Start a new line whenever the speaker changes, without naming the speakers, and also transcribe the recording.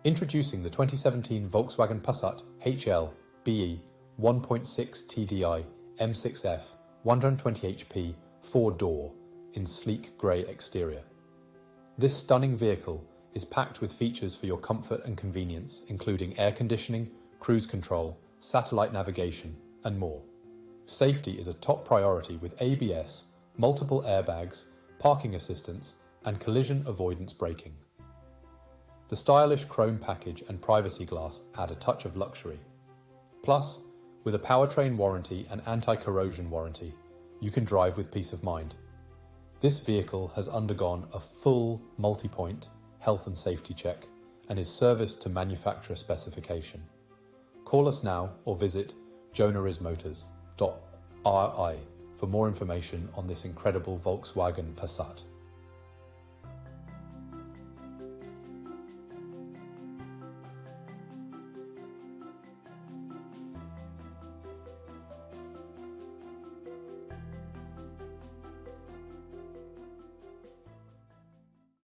Introducing the 2017 Volkswagen Passat HL BE 1.6tdi M6F 120HP 4-door in sleek grey exterior. This stunning vehicle is packed with features for your comfort and convenience, including air conditioning, cruise control, satellite navigation, and more. Safety is a top priority with ABS, multiple airbags, parking assistance, and collision avoidance braking. The stylish chrome package and privacy glass add a touch of luxury. Plus, with a powertrain warranty and anti-corrosion warranty, you can drive with peace of mind. This vehicle has undergone a full multi-point health and safety check and is serviced to manufacturer specification. Call us now or visit joenorrismotors.ie for more information on this incredible Volkswagen Passat.